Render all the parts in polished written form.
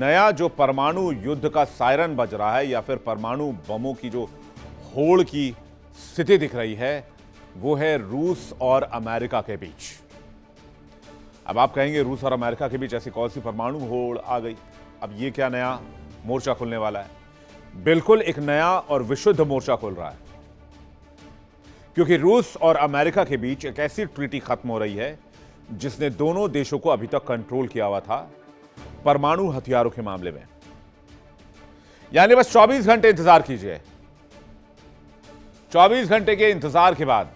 नया जो परमाणु युद्ध का सायरन बज रहा है या फिर परमाणु बमों की जो होड़ की स्थिति दिख रही है वो है रूस और अमेरिका के बीच। अब आप कहेंगे रूस और अमेरिका के बीच ऐसी कौन सी परमाणु होड़ आ गई, अब ये क्या नया मोर्चा खुलने वाला है? बिल्कुल एक नया और विशुद्ध मोर्चा खुल रहा है, क्योंकि रूस और अमेरिका के बीच एक ऐसी ट्रीटी खत्म हो रही है जिसने दोनों देशों को अभी तक कंट्रोल किया हुआ था परमाणु हथियारों के मामले में। यानी बस 24 घंटे इंतजार कीजिए, 24 घंटे के इंतजार के बाद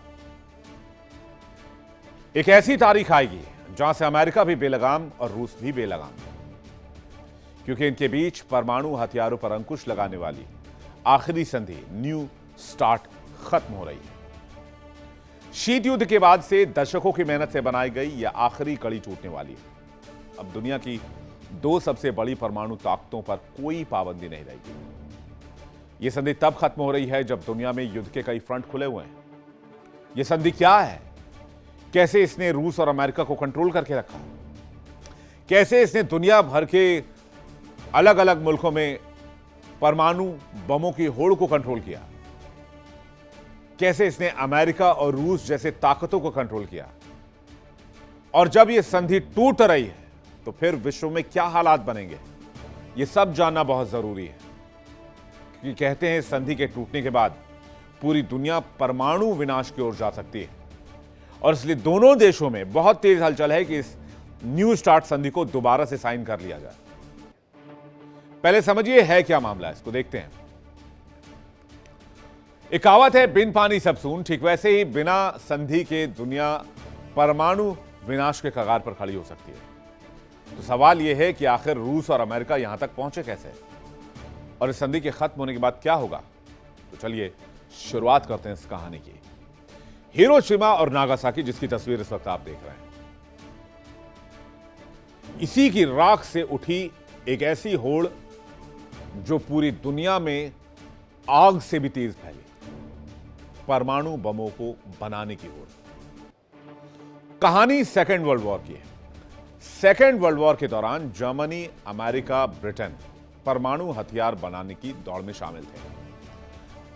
एक ऐसी तारीख आएगी जहां से अमेरिका भी बेलगाम और रूस भी बेलगाम, क्योंकि इनके बीच परमाणु हथियारों पर अंकुश लगाने वाली आखिरी संधि न्यू स्टार्ट खत्म हो रही है। शीत युद्ध के बाद से दशकों की मेहनत से बनाई गई यह आखिरी कड़ी टूटने वाली है। अब दुनिया की दो सबसे बड़ी परमाणु ताकतों पर कोई पाबंदी नहीं रहेगी। यह संधि तब खत्म हो रही है जब दुनिया में युद्ध के कई फ्रंट खुले हुए हैं। यह संधि क्या है, कैसे इसने रूस और अमेरिका को कंट्रोल करके रखा, कैसे इसने दुनिया भर के अलग अलग मुल्कों में परमाणु बमों की होड़ को कंट्रोल किया, कैसे इसने अमेरिका और रूस जैसे ताकतों को कंट्रोल किया, और जब यह संधि टूट रही है तो फिर विश्व में क्या हालात बनेंगे, यह सब जानना बहुत जरूरी है। क्योंकि कहते हैं संधि के टूटने के बाद पूरी दुनिया परमाणु विनाश की ओर जा सकती है, और इसलिए दोनों देशों में बहुत तेज हलचल है कि इस न्यू स्टार्ट संधि को दोबारा से साइन कर लिया जाए। पहले समझिए है क्या मामला है, इसको देखते हैं। एक कहावत है, बिन पानी सब सून, ठीक वैसे ही बिना संधि के दुनिया परमाणु विनाश के कगार पर खड़ी हो सकती है। तो सवाल यह है कि आखिर रूस और अमेरिका यहां तक पहुंचे कैसे, और इस संधि के खत्म होने के बाद क्या होगा। तो चलिए शुरुआत करते हैं इस कहानी की। हिरोशिमा और नागासाकी, जिसकी तस्वीर इस वक्त आप देख रहे हैं, इसी की राख से उठी एक ऐसी होड़ जो पूरी दुनिया में आग से भी तेज फैली, परमाणु बमों को बनाने की होड़। कहानी सेकेंड वर्ल्ड वॉर की है। सेकेंड वर्ल्ड वॉर के दौरान जर्मनी, अमेरिका, ब्रिटेन परमाणु हथियार बनाने की दौड़ में शामिल थे।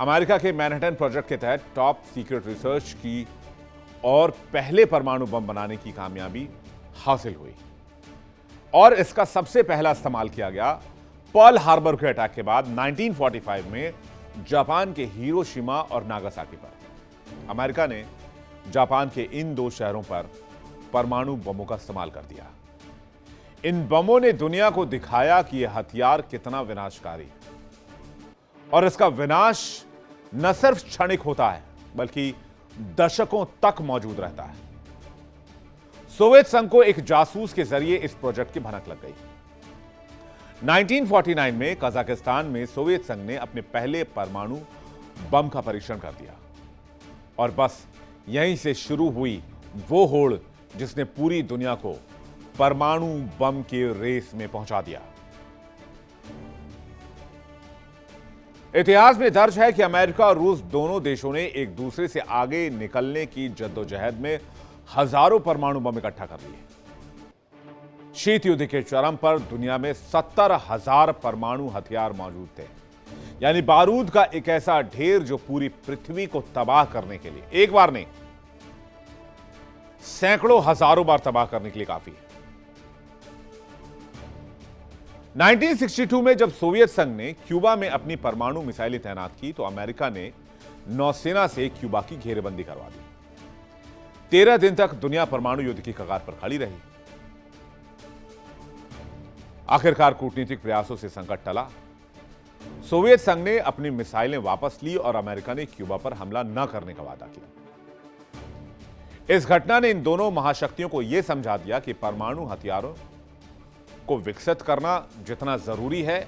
अमेरिका के मैनहट्टन प्रोजेक्ट के तहत टॉप सीक्रेट रिसर्च की और पहले परमाणु बम बनाने की कामयाबी हासिल हुई, और इसका सबसे पहला इस्तेमाल किया गया पर्ल हार्बर के अटैक के बाद 1945 में जापान के हिरोशिमा और नागासाकी पर। अमेरिका ने जापान के इन दो शहरों पर परमाणु बमों का इस्तेमाल कर दिया। इन बमों ने दुनिया को दिखाया कि यह हथियार कितना विनाशकारी है, और इसका विनाश न सिर्फ क्षणिक होता है बल्कि दशकों तक मौजूद रहता है। सोवियत संघ को एक जासूस के जरिए इस प्रोजेक्ट की भनक लग गई। 1949 में कजाकिस्तान में सोवियत संघ ने अपने पहले परमाणु बम का परीक्षण कर दिया, और बस यहीं से शुरू हुई वो होड़ जिसने पूरी दुनिया को परमाणु बम के रेस में पहुंचा दिया। इतिहास में दर्ज है कि अमेरिका और रूस दोनों देशों ने एक दूसरे से आगे निकलने की जद्दोजहद में हजारों परमाणु बम इकट्ठा कर लिए। शीत युद्ध के चरम पर दुनिया में 70,000 परमाणु हथियार मौजूद थे, यानी बारूद का एक ऐसा ढेर जो पूरी पृथ्वी को तबाह करने के लिए, एक बार नहीं सैकड़ों हजारों बार तबाह करने के लिए काफी है। 1962 में जब सोवियत संघ ने क्यूबा में अपनी परमाणु मिसाइलें तैनात की तो अमेरिका ने नौसेना से क्यूबा की घेरेबंदी करवा दी। 13 दिन तक दुनिया परमाणु युद्ध की कगार पर खड़ी रही। आखिरकार कूटनीतिक प्रयासों से संकट टला। सोवियत संघ ने अपनी मिसाइलें वापस ली और अमेरिका ने क्यूबा पर हमला न करने का वादा किया। इस घटना ने इन दोनों महाशक्तियों को यह समझा दिया कि परमाणु हथियारों को विकसित करना जितना जरूरी है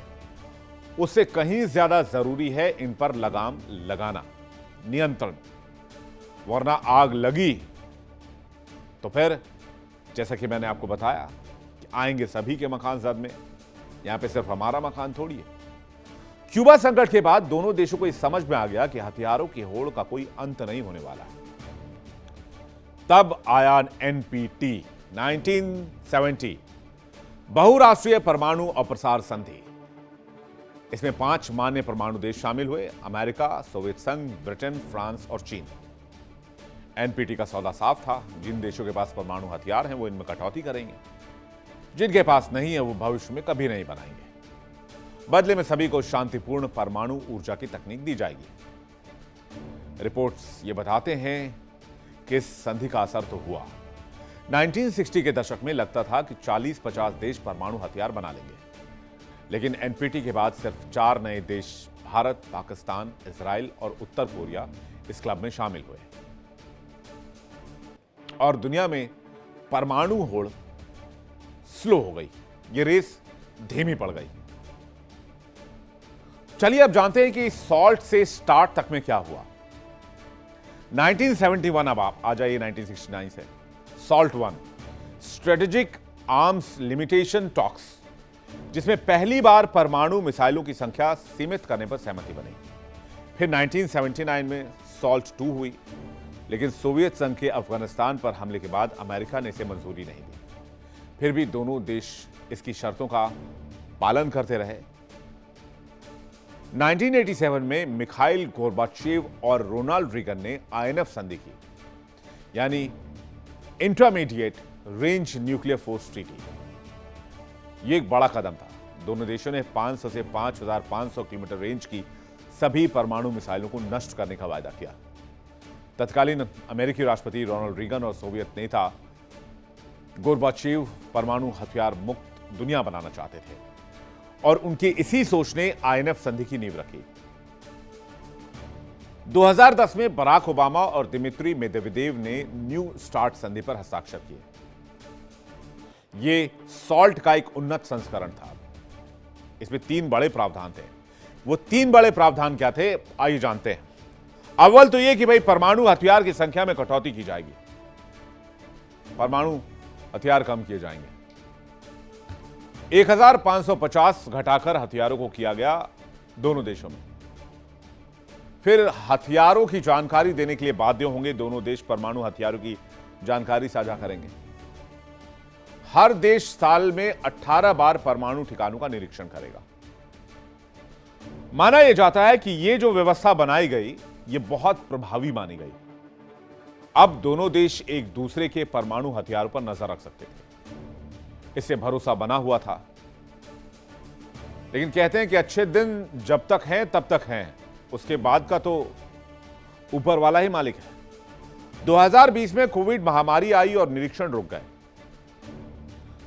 उससे कहीं ज्यादा जरूरी है इन पर लगाम लगाना, नियंत्रण। वरना आग लगी तो फिर जैसा कि मैंने आपको बताया कि आएंगे सभी के मकान जद में, यहां पे सिर्फ हमारा मकान थोड़ी है। क्यूबा संकट के बाद दोनों देशों को इस समझ में आ गया कि हथियारों की होड़ का कोई अंत नहीं होने वाला है। तब आया एनपीटी 1970, बहुराष्ट्रीय परमाणु अप्रसार संधि, इसमें 5 मान्य परमाणु देश शामिल हुए, अमेरिका, सोवियत संघ, ब्रिटेन, फ्रांस और चीन। एनपीटी का सौदा साफ था, जिन देशों के पास परमाणु हथियार हैं वो इनमें कटौती करेंगे, जिनके पास नहीं है वो भविष्य में कभी नहीं बनाएंगे। बदले में सभी को शांतिपूर्ण परमाणु ऊर्जा की तकनीक दी जाएगी। रिपोर्ट्स ये बताते हैं कि इस संधि का असर तो हुआ। 1960 के दशक में लगता था कि 40-50 देश परमाणु हथियार बना लेंगे, लेकिन एनपीटी के बाद सिर्फ 4 नए देश भारत, पाकिस्तान, इजराइल और उत्तर कोरिया इस क्लब में शामिल हुए और दुनिया में परमाणु होड़ स्लो हो गई, ये रेस धीमी पड़ गई। चलिए अब जानते हैं कि सॉल्ट से स्टार्ट तक में क्या हुआ। 1971, अब आप आ जाइए 1969 से। Salt 1 strategic arms limitation talks, जिसमें पहली बार परमाणु मिसाइलों की संख्या सीमित करने पर सहमति बनी। फिर 1979 में सॉल्ट 2 हुई, लेकिन सोवियत संघ के अफगानिस्तान पर हमले के बाद अमेरिका ने इसे मंजूरी नहीं दी। फिर भी दोनों देश इसकी शर्तों का पालन करते रहे। 1987 में मिखाइल गोर्बाचेव और रोनाल्ड रीगन ने आईएनएफ संधि की, यानी intermediate range nuclear force treaty. यह एक बड़ा कदम था। दोनों देशों ने 500 से 5,500 किलोमीटर रेंज की सभी परमाणु मिसाइलों को नष्ट करने का वायदा किया। तत्कालीन अमेरिकी राष्ट्रपति रोनाल्ड रीगन और सोवियत नेता गोर्बाचेव परमाणु हथियार मुक्त दुनिया बनाना चाहते थे और उनकी इसी सोच ने आईएनएफ संधि की नींव रखी। 2010 में बराक ओबामा और दिमित्री मेदवेदेव ने न्यू स्टार्ट संधि पर हस्ताक्षर किए। यह सॉल्ट का एक उन्नत संस्करण था। इसमें 3 बड़े प्रावधान थे। वो 3 बड़े प्रावधान क्या थे, आइए जानते हैं। अव्वल तो यह कि भाई परमाणु हथियार की संख्या में कटौती की जाएगी, परमाणु हथियार कम किए जाएंगे। 1550 घटाकर हथियारों को किया गया दोनों देशों में। फिर हथियारों की जानकारी देने के लिए बाध्य होंगे, दोनों देश परमाणु हथियारों की जानकारी साझा करेंगे। हर देश साल में 18 बार परमाणु ठिकानों का निरीक्षण करेगा। माना यह जाता है कि यह जो व्यवस्था बनाई गई यह बहुत प्रभावी मानी गई। अब दोनों देश एक दूसरे के परमाणु हथियारों पर नजर रख सकते थे। इससे भरोसा बना हुआ था। लेकिन कहते हैं कि अच्छे दिन जब तक हैं तब तक हैं, उसके बाद का तो ऊपर वाला ही मालिक है। 2020 में कोविड महामारी आई और निरीक्षण रुक गए।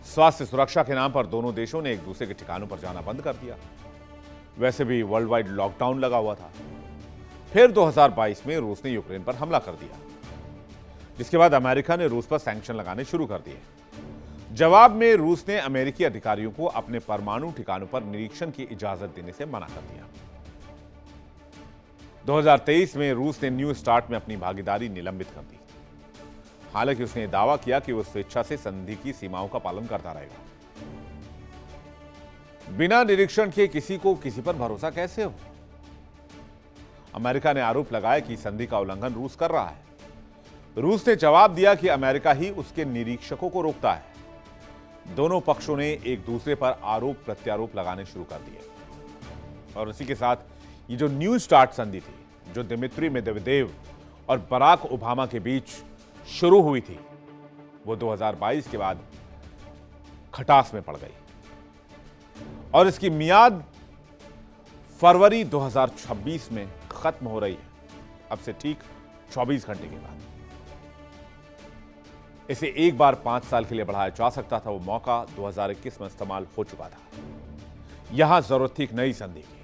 स्वास्थ्य सुरक्षा के नाम पर दोनों देशों ने एक दूसरे के ठिकानों पर जाना बंद कर दिया। वैसे भी वर्ल्ड वाइड लॉकडाउन लगा हुआ था। फिर 2022 में रूस ने यूक्रेन पर हमला कर दिया, जिसके बाद अमेरिका ने रूस पर सैंक्शन लगाने शुरू कर दिए। जवाब में रूस ने अमेरिकी अधिकारियों को अपने परमाणु ठिकानों पर निरीक्षण की इजाजत देने से मना कर दिया। 2023 में रूस ने न्यू स्टार्ट में अपनी भागीदारी निलंबित कर दी। हालांकि उसने दावा किया कि वो स्वेच्छा से संधि की सीमाओं का पालन करता रहेगा। बिना निरीक्षण के किसी को किसी पर भरोसा कैसे हो? अमेरिका ने आरोप लगाया कि संधि का उल्लंघन रूस कर रहा है। रूस ने जवाब दिया कि अमेरिका ही उसके निरीक्षकों को रोकता है। दोनों पक्षों ने एक दूसरे पर आरोप प्रत्यारोप लगाने शुरू कर दिए और इसी के साथ ये जो न्यू स्टार्ट संधि थी, जो दिमित्री मेदवेदेव और बराक ओबामा के बीच शुरू हुई थी, वो 2022 के बाद खटास में पड़ गई और इसकी मियाद फरवरी 2026 में खत्म हो रही है, अब से ठीक 24 घंटे के बाद। इसे एक बार 5 साल के लिए बढ़ाया जा सकता था। वो मौका 2021 में इस्तेमाल हो चुका था। यहां जरूरत थी एक नई संधि की।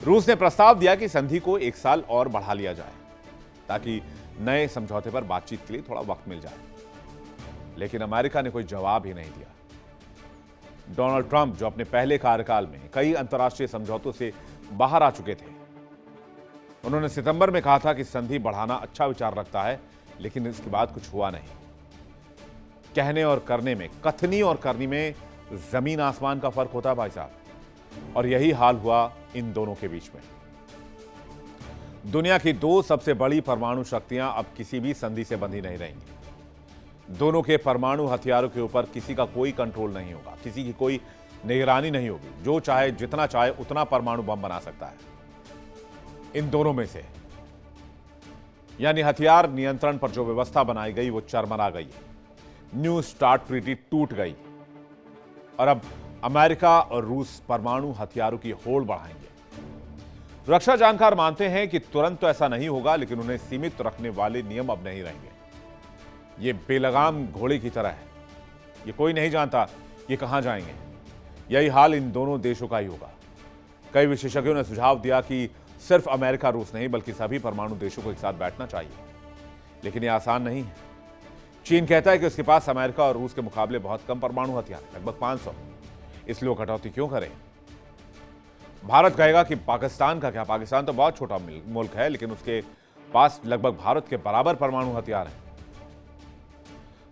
रूस ने प्रस्ताव दिया कि संधि को 1 साल और बढ़ा लिया जाए ताकि नए समझौते पर बातचीत के लिए थोड़ा वक्त मिल जाए, लेकिन अमेरिका ने कोई जवाब ही नहीं दिया। डोनाल्ड ट्रंप, जो अपने पहले कार्यकाल में कई अंतर्राष्ट्रीय समझौतों से बाहर आ चुके थे, उन्होंने सितंबर में कहा था कि संधि बढ़ाना अच्छा विचार रखता है, लेकिन इसके बाद कुछ हुआ नहीं। कहने और करने में, कथनी और करनी में जमीन आसमान का फर्क होता है भाई साहब, और यही हाल हुआ इन दोनों के बीच में। दुनिया की 2 सबसे बड़ी परमाणु शक्तियां अब किसी भी संधि से बंधी नहीं रहेंगी। दोनों के परमाणु हथियारों के ऊपर किसी का कोई कंट्रोल नहीं होगा, किसी की कोई निगरानी नहीं होगी। जो चाहे जितना चाहे उतना परमाणु बम बना सकता है इन दोनों में से। यानी हथियार नियंत्रण पर जो व्यवस्था बनाई गई वो चरमरा गई। न्यू स्टार्ट ट्रीटी टूट गई और अब अमेरिका और रूस परमाणु हथियारों की होड़ बढ़ाएंगे। रक्षा जानकार मानते हैं कि तुरंत तो ऐसा नहीं होगा, लेकिन उन्हें सीमित रखने वाले नियम अब नहीं रहेंगे। ये बेलगाम घोड़े की तरह है, ये कोई नहीं जानता ये कहां जाएंगे। यही हाल इन दोनों देशों का ही होगा। कई विशेषज्ञों ने सुझाव दिया कि सिर्फ अमेरिका रूस नहीं बल्कि सभी परमाणु देशों को एक साथ बैठना चाहिए, लेकिन यह आसान नहीं है। चीन कहता है कि उसके पास अमेरिका और रूस के मुकाबले बहुत कम परमाणु हथियार, लगभग 500, इसलिए वो कटौती क्यों करें। भारत कहेगा कि पाकिस्तान का क्या, पाकिस्तान तो बहुत छोटा मुल्क है, लेकिन उसके पास लगभग भारत के बराबर परमाणु हथियार हैं।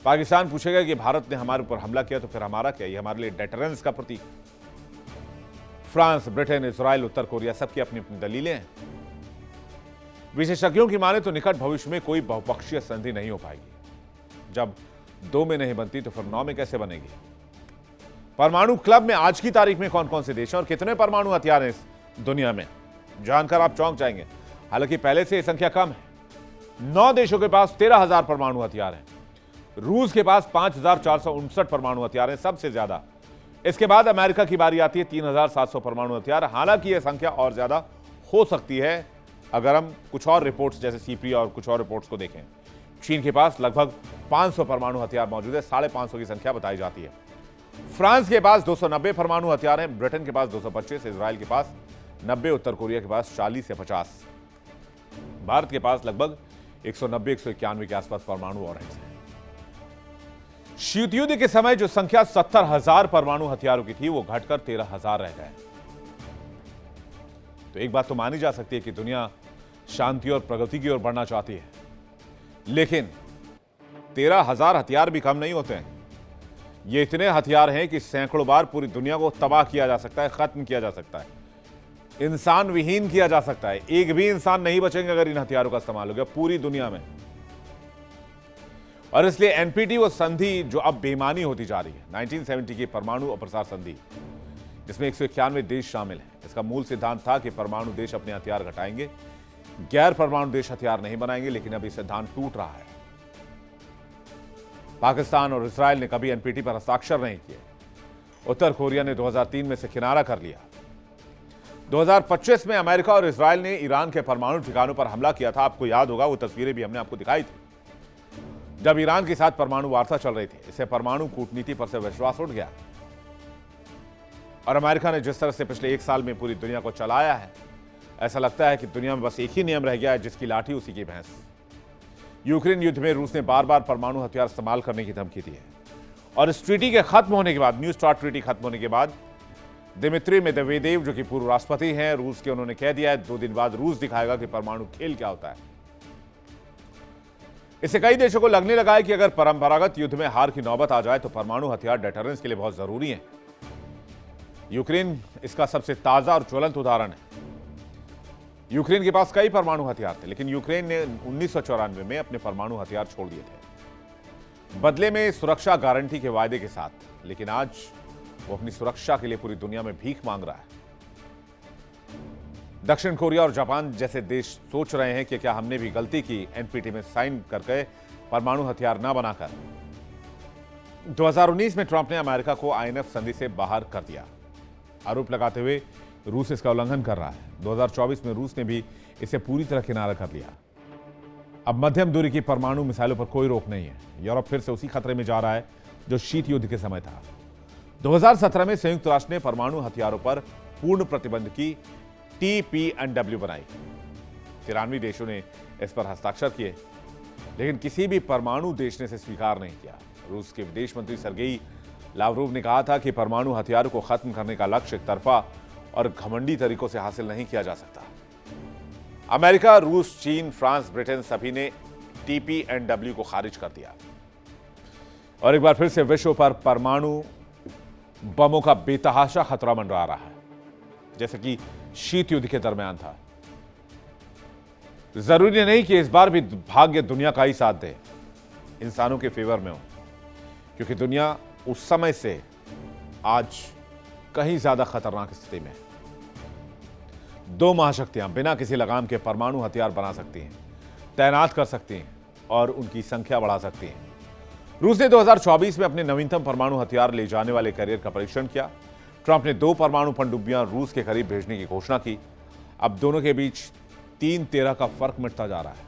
पाकिस्तान पूछेगा कि भारत ने हमारे ऊपर हमला किया तो फिर हमारा क्या, ये हमारे लिए डेटरेंस का प्रतीक। फ्रांस, ब्रिटेन, इजराइल, उत्तर कोरिया, सबकी अपनी अपनी दलीलें हैं। विशेषज्ञों की माने तो निकट भविष्य में कोई बहुपक्षीय संधि नहीं हो पाएगी। जब 2 में नहीं बनती तो फिर 9 में कैसे बनेगी। परमाणु क्लब में आज की तारीख में कौन कौन से देश हैं और कितने परमाणु हथियार हैं इस दुनिया में, जानकर आप चौंक जाएंगे। हालांकि पहले से यह संख्या कम है। 9 देशों के पास 13,000 परमाणु हथियार हैं। रूस के पास 5,459 परमाणु हथियार हैं, सबसे ज्यादा। इसके बाद अमेरिका की बारी आती है, 3,700 परमाणु हथियार। हालांकि यह संख्या और ज्यादा हो सकती है अगर हम कुछ और रिपोर्ट्स जैसे सीपी और कुछ और रिपोर्ट्स को देखें। चीन के पास लगभग 500 परमाणु हथियार मौजूद है, 550 की संख्या बताई जाती है। फ्रांस के पास 290 परमाणु हथियार हैं, ब्रिटेन के पास 225, इजराइल के पास 90, उत्तर कोरिया के पास 40 से 50। भारत के पास लगभग 190-191 के आसपास परमाणु वॉरेंट्स हैं। शीत युद्ध के समय जो संख्या 70,000 परमाणु हथियारों की थी वो घटकर 13,000 रह गए। तो एक बात तो मानी जा सकती है कि दुनिया शांति और प्रगति की ओर बढ़ना चाहती है, लेकिन 13,000 हथियार भी कम नहीं होते हैं। ये इतने हथियार हैं कि सैकड़ों बार पूरी दुनिया को तबाह किया जा सकता है, खत्म किया जा सकता है, इंसान विहीन किया जा सकता है। एक भी इंसान नहीं बचेंगे अगर इन हथियारों का इस्तेमाल हो गया पूरी दुनिया में। और इसलिए एनपीटी वो संधि जो अब बेईमानी होती जा रही है, 1970 की परमाणु अप्रसार संधि, जिसमें 191 देश शामिल हैं। इसका मूल सिद्धांत था कि परमाणु देश अपने हथियार घटाएंगे, गैर परमाणु देश हथियार नहीं बनाएंगे, लेकिन अब यह सिद्धांत टूट रहा है। पाकिस्तान और इजराइल ने कभी एनपीटी पर हस्ताक्षर नहीं किए। उत्तर कोरिया ने 2003 में से किनारा कर लिया। 2025 में अमेरिका और इजराइल ने ईरान के परमाणु ठिकानों पर हमला किया था। आपको याद होगा, वो तस्वीरें भी हमने आपको दिखाई थी जब ईरान के साथ परमाणु वार्ता चल रही थी। इससे परमाणु कूटनीति पर से विश्वास उठ गया और अमेरिका ने जिस तरह से पिछले 1 साल में पूरी दुनिया को चलाया है, ऐसा लगता है कि दुनिया में बस एक ही नियम रह गया है, जिसकी लाठी उसी की भैंस। यूक्रेन युद्ध में रूस ने बार बार परमाणु हथियार इस्तेमाल करने की धमकी दी है और इस ट्रीटी के खत्म होने के बाद, न्यू स्टार्ट ट्रीटी खत्म होने के बाद, दिमित्री मेदवेदेव जो कि पूर्व राष्ट्रपति हैं रूस के, उन्होंने कह दिया है 2 दिन बाद रूस दिखाएगा कि परमाणु खेल क्या होता है। इससे कई देशों को लगने लगा है कि अगर परंपरागत युद्ध में हार की नौबत आ जाए तो परमाणु हथियार डेटरेंस के लिए बहुत जरूरी हैं। यूक्रेन इसका सबसे ताजा और ज्वलंत उदाहरण है। यूक्रेन के पास कई परमाणु हथियार थे, लेकिन यूक्रेन ने 1994 में अपने परमाणु हथियार छोड़ दिए थे, बदले में सुरक्षा गारंटी के वायदे के साथ। लेकिन आज वो अपनी सुरक्षा के लिए पूरी दुनिया में भीख मांग रहा है। दक्षिण कोरिया और जापान जैसे देश सोच रहे हैं कि क्या हमने भी गलती की एनपीटी में साइन करके परमाणु हथियार न बनाकर। 2019 में ट्रंप ने अमेरिका को आईएनएफ संधि से बाहर कर दिया, आरोप लगाते हुए रूस इसका उल्लंघन कर रहा है। 2024 में रूस ने भी इसे पूरी तरह किनारा कर लिया। अब मध्यम दूरी की परमाणु मिसाइलों पर कोई रोक नहीं है। यूरोप फिर से उसी खतरे में जा रहा है जो शीत युद्ध के समय था। 2017 में संयुक्त राष्ट्र ने परमाणु हथियारों पर पूर्ण प्रतिबंध की TPNW बनाई। 93 देशों ने इस पर हस्ताक्षर किए, लेकिन किसी भी परमाणु देश ने इसे स्वीकार नहीं किया। रूस के विदेश मंत्री सर्गेई लावरोव ने कहा था कि परमाणु हथियारों को खत्म करने का लक्ष्य एक तरफा और घमंडी तरीकों से हासिल नहीं किया जा सकता। अमेरिका, रूस, चीन, फ्रांस, ब्रिटेन सभी ने TPNW को खारिज कर दिया और एक बार फिर से विश्व पर परमाणु बमों का बेतहाशा खतरा मंडरा रहा है, जैसे कि शीत युद्ध के दरमियान था। जरूरी नहीं कि इस बार भी भाग्य दुनिया का ही साथ दे, इंसानों के फेवर में हो। क्योंकि दुनिया उस समय से आज कहीं ज्यादा खतरनाक स्थिति में है। दो महाशक्तियां बिना किसी लगाम के परमाणु हथियार बना सकती हैं, तैनात कर सकती हैं और उनकी संख्या बढ़ा सकती हैं। रूस ने 2024 में अपने नवीनतम परमाणु हथियार ले जाने वाले कैरियर का परीक्षण किया। ट्रंप ने 2 परमाणु पनडुब्बियां रूस के करीब भेजने की घोषणा की। अब दोनों के बीच 3-13 का फर्क मिटता जा रहा है।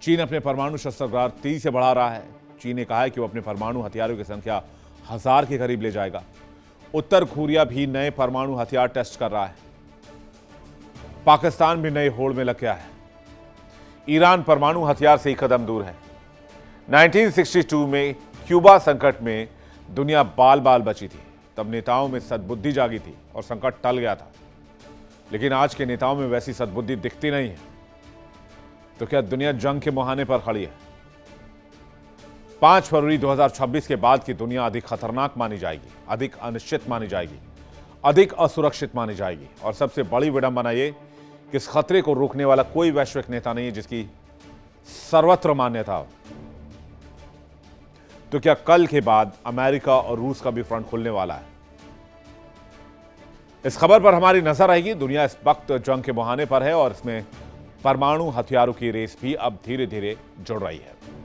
चीन अपने परमाणु शस्त्रागार तेजी से बढ़ा रहा है। चीन ने कहा है कि वो अपने परमाणु हथियारों की संख्या 1000 के करीब ले जाएगा। उत्तर कोरिया भी नए परमाणु हथियार टेस्ट कर रहा है। पाकिस्तान भी नए होड़ में लग गया है। ईरान परमाणु हथियार से ही कदम दूर है। 1962 में क्यूबा संकट में दुनिया बाल बाल बची थी। तब नेताओं में सद्बुद्धि जागी थी और संकट टल गया था। लेकिन आज के नेताओं में वैसी सद्बुद्धि दिखती नहीं है। तो क्या दुनिया जंग के मुहाने पर खड़ी है? 5 फरवरी 2026 के बाद की दुनिया अधिक खतरनाक मानी जाएगी, अधिक अनिश्चित मानी जाएगी, अधिक असुरक्षित मानी जाएगी। और सबसे बड़ी विडंबना यह कि इस खतरे को रोकने वाला कोई वैश्विक नेता नहीं है जिसकी सर्वत्र मान्यता हो। तो क्या कल के बाद अमेरिका और रूस का भी फ्रंट खुलने वाला है? इस खबर पर हमारी नजर रहेगी। दुनिया इस वक्त जंग के मुहाने पर है और इसमें परमाणु हथियारों की रेस भी अब धीरे धीरे जुड़ रही है।